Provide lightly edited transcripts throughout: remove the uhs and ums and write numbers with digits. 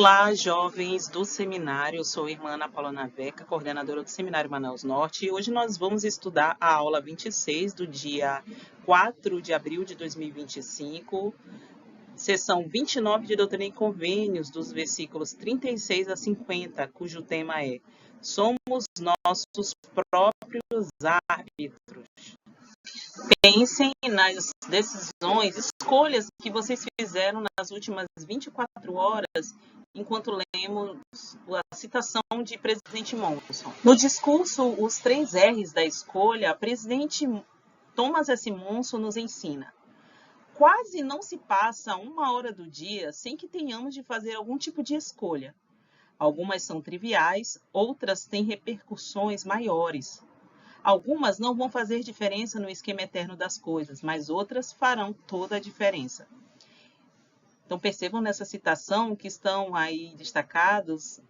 Olá, jovens do seminário. Eu sou a irmã Ana Paula Naveca, coordenadora do Seminário Manaus Norte, e hoje nós vamos estudar a aula 26 do dia 4 de abril de 2025, sessão 29 de Doutrina e Convênios, dos versículos 36 a 50, cujo tema é Somos nossos próprios árbitros. Pensem nas decisões, escolhas que vocês fizeram nas últimas 24 horas enquanto lemos a citação de presidente Monson. No discurso Os 3 R's da Escolha, presidente Thomas S. Monson nos ensina: quase não se passa uma hora do dia sem que tenhamos de fazer algum tipo de escolha. Algumas são triviais, outras têm repercussões maiores. Algumas não vão fazer diferença no esquema eterno das coisas, mas outras farão toda a diferença. Então, percebam nessa citação que estão aí destacados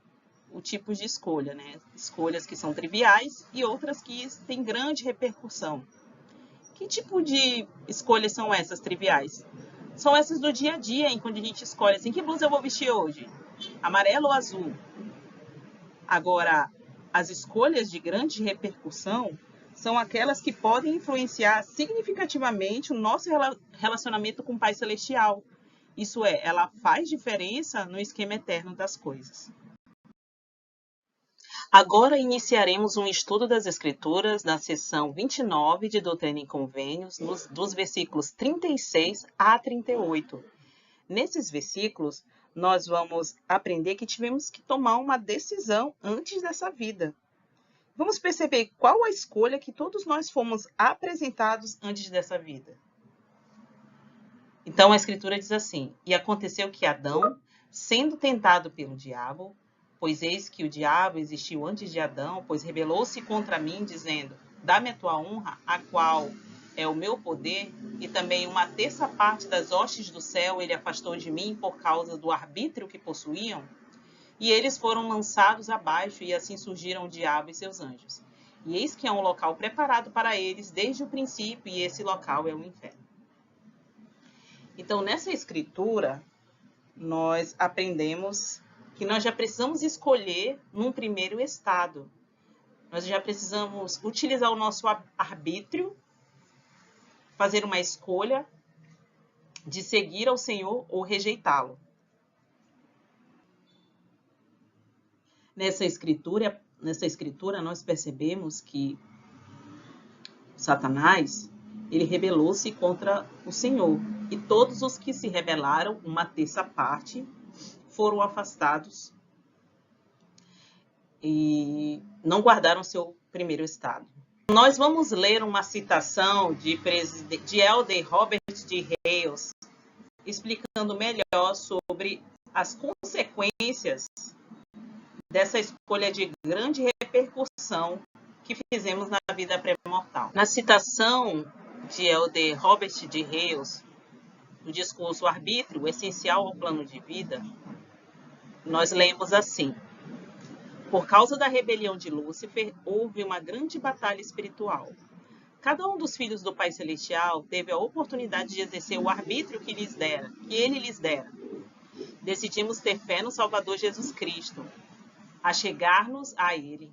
o tipo de escolha, né? Escolhas que são triviais e outras que têm grande repercussão. Que tipo de escolhas são essas triviais? São essas do dia a dia, quando a gente escolhe assim, que blusa eu vou vestir hoje? Amarelo ou azul? Agora, as escolhas de grande repercussão são aquelas que podem influenciar significativamente o nosso relacionamento com o Pai Celestial. Isso é, ela faz diferença no esquema eterno das coisas. Agora iniciaremos um estudo das Escrituras na seção 29 de Doutrina e Convênios, dos versículos 36 a 38. Nesses versículos, nós vamos aprender que tivemos que tomar uma decisão antes dessa vida. Vamos perceber qual a escolha que todos nós fomos apresentados antes dessa vida. Então, a Escritura diz assim: E aconteceu que Adão, sendo tentado pelo diabo, pois eis que o diabo existiu antes de Adão, pois rebelou-se contra mim, dizendo: Dá-me a tua honra, a qual é o meu poder, e também 1/3 parte das hostes do céu ele afastou de mim por causa do arbítrio que possuíam. E eles foram lançados abaixo, e assim surgiram o diabo e seus anjos. E eis que há um local preparado para eles desde o princípio, e esse local é o inferno. Então, nessa escritura, nós aprendemos que nós já precisamos escolher num primeiro estado. Nós já precisamos utilizar o nosso arbítrio, fazer uma escolha de seguir ao Senhor ou rejeitá-lo. Nessa escritura, nós percebemos que Satanás, ele rebelou-se contra o Senhor. E todos os que se rebelaram, 1/3 parte, foram afastados e não guardaram seu primeiro estado. Nós vamos ler uma citação de Elder Robert D. Hales, explicando melhor sobre as consequências dessa escolha de grande repercussão que fizemos na vida pré-mortal. Na citação de Elder Robert D. Hales, no discurso Arbítrio, essencial ao plano de vida, nós lemos assim: Por causa da rebelião de Lúcifer, houve uma grande batalha espiritual. Cada um dos filhos do Pai Celestial teve a oportunidade de exercer o arbítrio que ele lhes dera. Decidimos ter fé no Salvador Jesus Cristo, achegar-nos a Ele,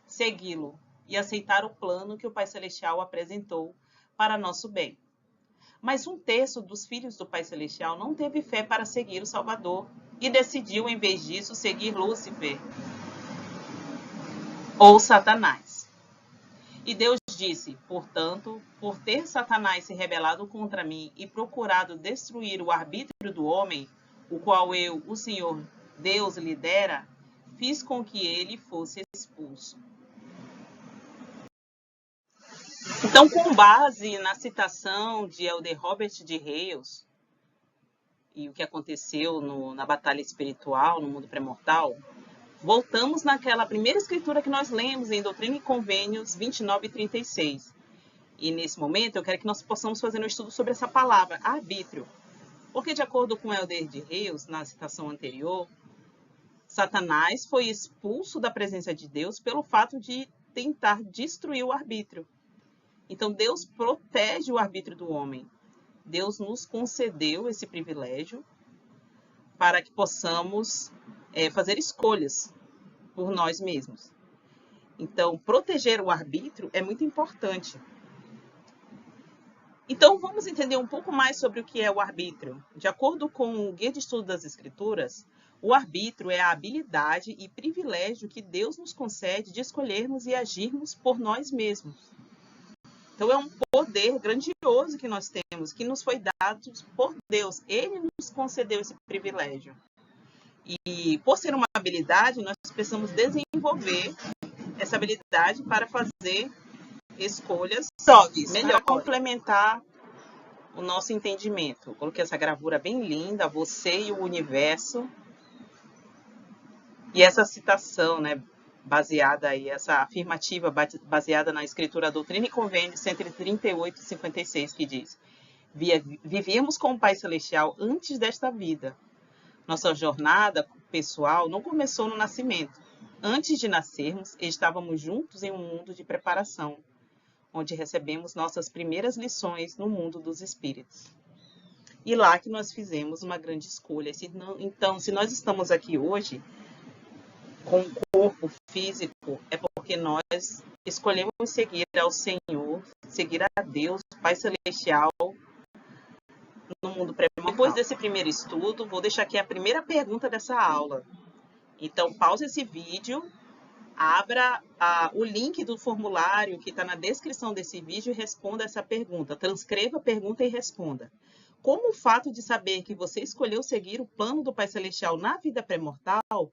segui-lo e aceitar o plano que o Pai Celestial apresentou para nosso bem. Mas 1/3 dos filhos do Pai Celestial não teve fé para seguir o Salvador e decidiu, em vez disso, seguir Lúcifer ou Satanás. E Deus disse: Portanto, por ter Satanás se rebelado contra mim e procurado destruir o arbítrio do homem, o qual eu, o Senhor Deus, lhe dera, fiz com que ele fosse expulso. Então, com base na citação de Elder Robert D. Hales e o que aconteceu na batalha espiritual, no mundo pré-mortal, voltamos naquela primeira escritura que nós lemos em Doutrina e Convênios 29 e 36. E nesse momento eu quero que nós possamos fazer um estudo sobre essa palavra, arbítrio. Porque, de acordo com Elder D. Hales, na citação anterior, Satanás foi expulso da presença de Deus pelo fato de tentar destruir o arbítrio. Então, Deus protege o arbítrio do homem. Deus nos concedeu esse privilégio para que possamos fazer escolhas por nós mesmos. Então, proteger o arbítrio é muito importante. Então, vamos entender um pouco mais sobre o que é o arbítrio. De acordo com o Guia de Estudo das Escrituras, o arbítrio é a habilidade e privilégio que Deus nos concede de escolhermos e agirmos por nós mesmos. Então, é um poder grandioso que nós temos, que nos foi dado por Deus. Ele nos concedeu esse privilégio. E, por ser uma habilidade, nós precisamos desenvolver essa habilidade para fazer escolhas melhor, complementar o nosso entendimento. Eu coloquei essa gravura bem linda, você e o universo. E essa citação, né, baseada aí, essa afirmativa baseada na Escritura Doutrina e Convênios 138 e 56, que diz: vivíamos com o Pai Celestial antes desta vida. Nossa jornada pessoal não começou no nascimento. Antes de nascermos, estávamos juntos em um mundo de preparação, onde recebemos nossas primeiras lições no mundo dos espíritos. E lá que nós fizemos uma grande escolha. Então, se nós estamos aqui hoje com o corpo físico, é porque nós escolhemos seguir ao Senhor, seguir a Deus, Pai Celestial, no mundo pré-mortal. Depois desse primeiro estudo, vou deixar aqui a primeira pergunta dessa aula. Então, pause esse vídeo, abra o link do formulário que está na descrição desse vídeo e responda essa pergunta. Transcreva a pergunta e responda. Como o fato de saber que você escolheu seguir o plano do Pai Celestial na vida pré-mortal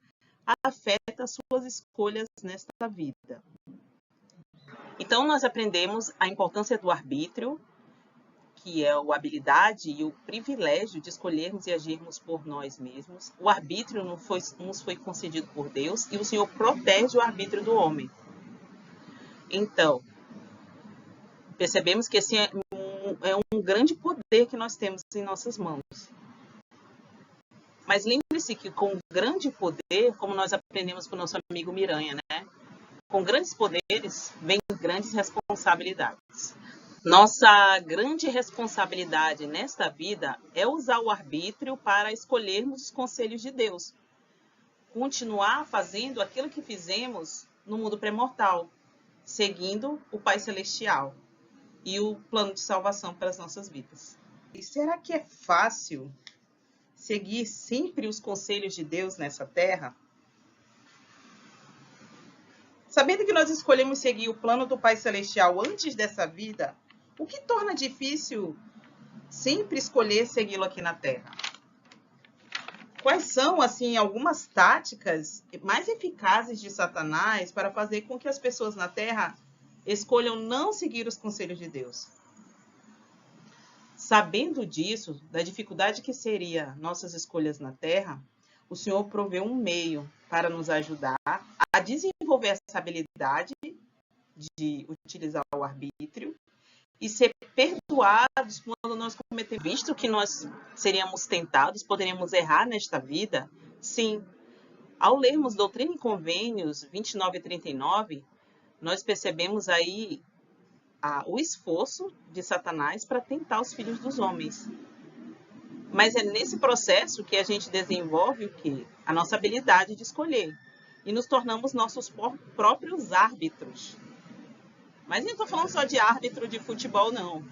afeta suas escolhas nesta vida? Então, nós aprendemos a importância do arbítrio, que é a habilidade e o privilégio de escolhermos e agirmos por nós mesmos. O arbítrio nos foi concedido por Deus e o Senhor protege o arbítrio do homem. Então, percebemos que esse é um grande poder que nós temos em nossas mãos. Mas lembre-se que com grande poder, como nós aprendemos com o nosso amigo Miranha, né? Com grandes poderes, vem grandes responsabilidades. Nossa grande responsabilidade nesta vida é usar o arbítrio para escolhermos os conselhos de Deus. Continuar fazendo aquilo que fizemos no mundo pré-mortal, seguindo o Pai Celestial e o plano de salvação para as nossas vidas. E será que é fácil seguir sempre os conselhos de Deus nessa terra? Sabendo que nós escolhemos seguir o plano do Pai Celestial antes dessa vida, o que torna difícil sempre escolher segui-lo aqui na Terra? Quais são, assim, algumas táticas mais eficazes de Satanás para fazer com que as pessoas na Terra escolham não seguir os conselhos de Deus? Sabendo disso, da dificuldade que seria nossas escolhas na Terra, o Senhor proveu um meio para nos ajudar a desenvolver essa habilidade de utilizar o arbítrio e ser perdoados quando nós cometemos. Visto que nós seríamos tentados, poderíamos errar nesta vida, sim. Ao lermos Doutrina e Convênios 29 e 39, nós percebemos aí o esforço de Satanás para tentar os filhos dos homens. Mas é nesse processo que a gente desenvolve o quê? A nossa habilidade de escolher. E nos tornamos nossos próprios árbitros. Mas não estou falando só de árbitro de futebol, não.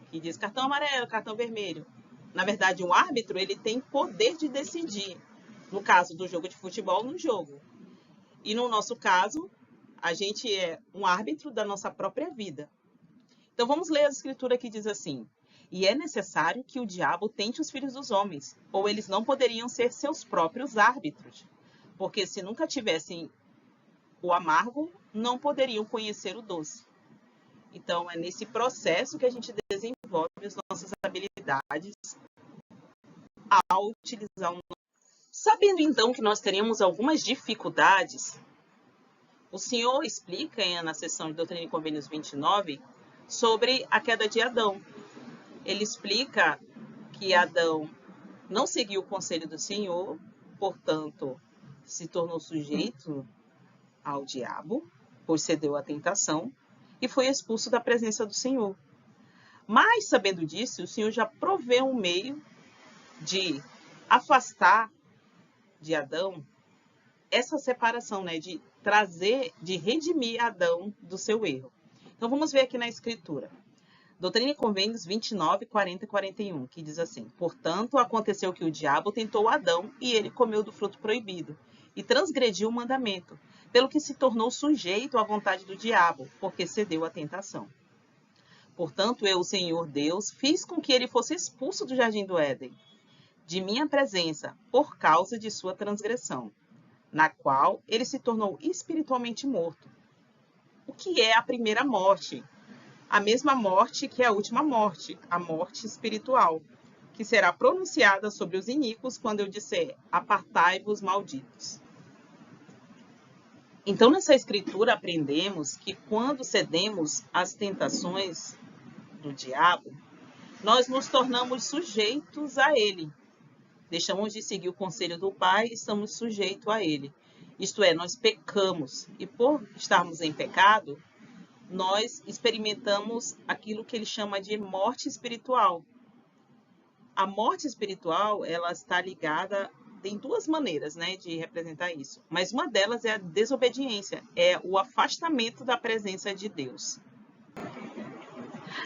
Que diz cartão amarelo, cartão vermelho. Na verdade, um árbitro ele tem poder de decidir. No caso do jogo de futebol, no jogo. E no nosso caso, a gente é um árbitro da nossa própria vida. Então vamos ler a escritura que diz assim: e é necessário que o diabo tente os filhos dos homens, ou eles não poderiam ser seus próprios árbitros. Porque se nunca tivessem o amargo, não poderiam conhecer o doce. Então, é nesse processo que a gente desenvolve as nossas habilidades ao utilizar o nosso. Sabendo, então, que nós teríamos algumas dificuldades, o Senhor explica na sessão de Doutrina e Convênios 29 sobre a queda de Adão. Ele explica que Adão não seguiu o conselho do Senhor, portanto, se tornou sujeito ao diabo, pois cedeu à tentação, e foi expulso da presença do Senhor. Mas, sabendo disso, o Senhor já proveu um meio de afastar de Adão essa separação, né, de trazer, de redimir Adão do seu erro. Então vamos ver aqui na Escritura. Doutrina e Convênios 29, 40 e 41, que diz assim: portanto, aconteceu que o diabo tentou Adão e ele comeu do fruto proibido e transgrediu o mandamento, pelo que se tornou sujeito à vontade do diabo, porque cedeu à tentação. Portanto, eu, o Senhor Deus, fiz com que ele fosse expulso do jardim do Éden, de minha presença, por causa de sua transgressão, na qual ele se tornou espiritualmente morto. O que é a primeira morte? A mesma morte que a última morte, a morte espiritual, que será pronunciada sobre os iníquos quando eu disser: apartai-vos, malditos. Então, nessa escritura, aprendemos que quando cedemos às tentações do diabo, nós nos tornamos sujeitos a ele. Deixamos de seguir o conselho do Pai e estamos sujeitos a ele. Isto é, nós pecamos. E por estarmos em pecado, nós experimentamos aquilo que ele chama de morte espiritual. A morte espiritual, ela está ligada em duas maneiras, né, de representar isso. Mas uma delas é a desobediência, é o afastamento da presença de Deus.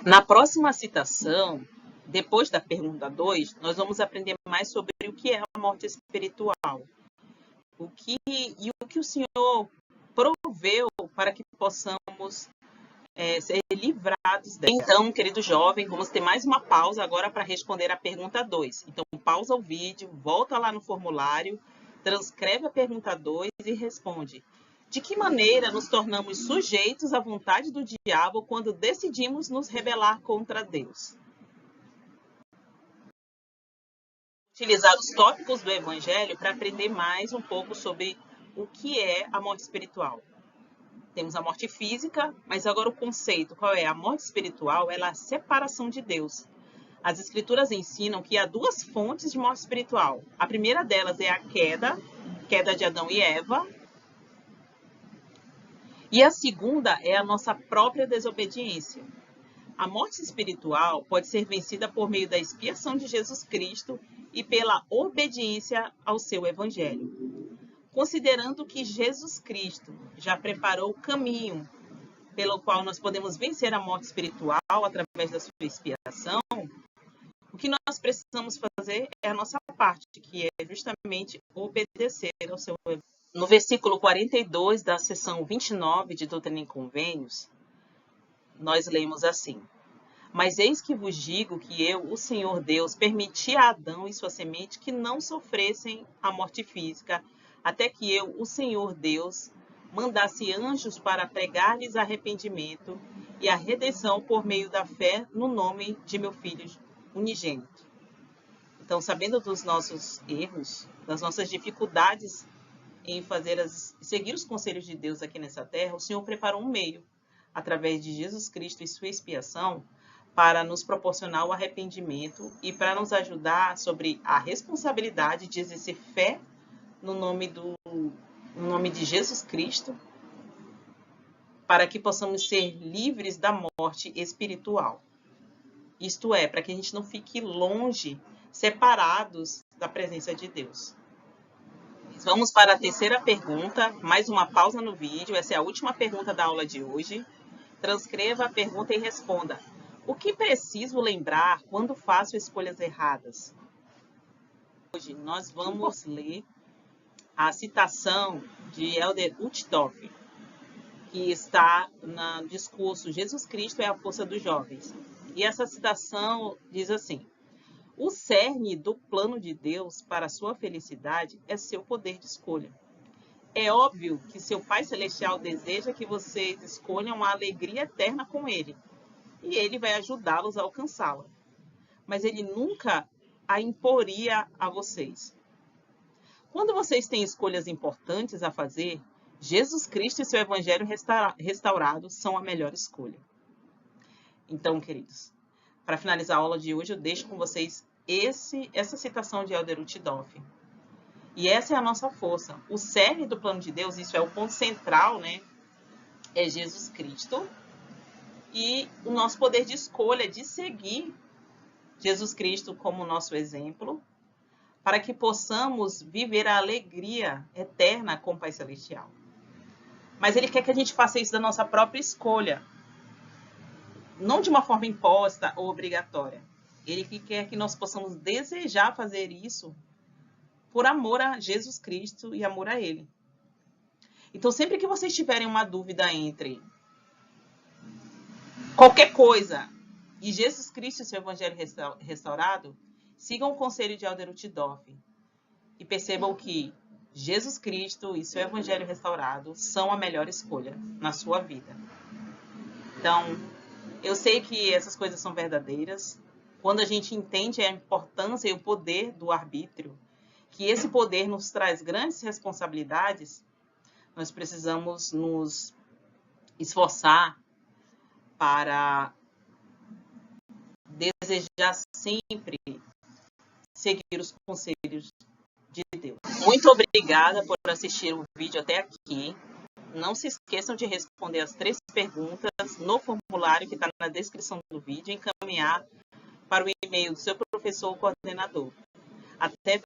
Na próxima citação, depois da pergunta 2, nós vamos aprender mais sobre o que é a morte espiritual. O que o Senhor proveu para que possamos ser livrados dela. Então, querido jovem, vamos ter mais uma pausa agora para responder a pergunta 2. Então, pausa o vídeo, volta lá no formulário, transcreve a pergunta 2 e responde. De que maneira nos tornamos sujeitos à vontade do diabo quando decidimos nos rebelar contra Deus? Utilizar os tópicos do Evangelho para aprender mais um pouco sobre o que é a morte espiritual. Temos a morte física, mas agora o conceito, qual é? A morte espiritual, ela é a separação de Deus. As Escrituras ensinam que há duas fontes de morte espiritual. A primeira delas é a queda de Adão e Eva. E a segunda é a nossa própria desobediência. A morte espiritual pode ser vencida por meio da expiação de Jesus Cristo e pela obediência ao seu Evangelho. Considerando que Jesus Cristo já preparou o caminho pelo qual nós podemos vencer a morte espiritual através da sua expiação, o que nós precisamos fazer é a nossa parte, que é justamente obedecer ao seu Evangelho. No versículo 42 da seção 29 de Doutrina e Convênios, nós lemos assim: mas eis que vos digo que eu, o Senhor Deus, permiti a Adão e sua semente que não sofressem a morte física, até que eu, o Senhor Deus, mandasse anjos para pregar-lhes arrependimento e a redenção por meio da fé no nome de meu Filho unigênito. Então, sabendo dos nossos erros, das nossas dificuldades em seguir os conselhos de Deus aqui nessa terra, o Senhor preparou um meio, através de Jesus Cristo e sua expiação, para nos proporcionar o arrependimento e para nos ajudar sobre a responsabilidade de exercer fé no nome de Jesus Cristo, para que possamos ser livres da morte espiritual. Isto é, para que a gente não fique longe, separados da presença de Deus. Vamos para a terceira pergunta, mais uma pausa no vídeo, essa é a última pergunta da aula de hoje. Transcreva a pergunta e responda: o que preciso lembrar quando faço escolhas erradas? Hoje nós vamos ler a citação de Elder Uchtdorf, que está no discurso Jesus Cristo é a força dos jovens. E essa citação diz assim: o cerne do plano de Deus para a sua felicidade é seu poder de escolha. É óbvio que seu Pai Celestial deseja que vocês escolham a alegria eterna com Ele, e Ele vai ajudá-los a alcançá-la. Mas Ele nunca a imporia a vocês. Quando vocês têm escolhas importantes a fazer, Jesus Cristo e seu Evangelho restaurado são a melhor escolha. Então, queridos, para finalizar a aula de hoje, eu deixo com vocês essa citação de Elder Uchtdorf. E essa é a nossa força. O cerne do plano de Deus, isso é o ponto central, né? É Jesus Cristo. E o nosso poder de escolha de seguir Jesus Cristo como nosso exemplo, para que possamos viver a alegria eterna com o Pai Celestial. Mas Ele quer que a gente faça isso da nossa própria escolha, não de uma forma imposta ou obrigatória. Ele quer que nós possamos desejar fazer isso por amor a Jesus Cristo e amor a Ele. Então, sempre que vocês tiverem uma dúvida entre qualquer coisa e Jesus Cristo e seu Evangelho restaurado, sigam o conselho de Elder Uchtdorf e percebam que Jesus Cristo e seu Evangelho restaurado são a melhor escolha na sua vida. Então, eu sei que essas coisas são verdadeiras. Quando a gente entende a importância e o poder do arbítrio, que esse poder nos traz grandes responsabilidades, nós precisamos nos esforçar para desejar sempre seguir os conselhos de Deus. Muito obrigada por assistir o vídeo até aqui. Não se esqueçam de responder as 3 perguntas no formulário que está na descrição do vídeo e encaminhar para o e-mail do seu professor ou coordenador. Até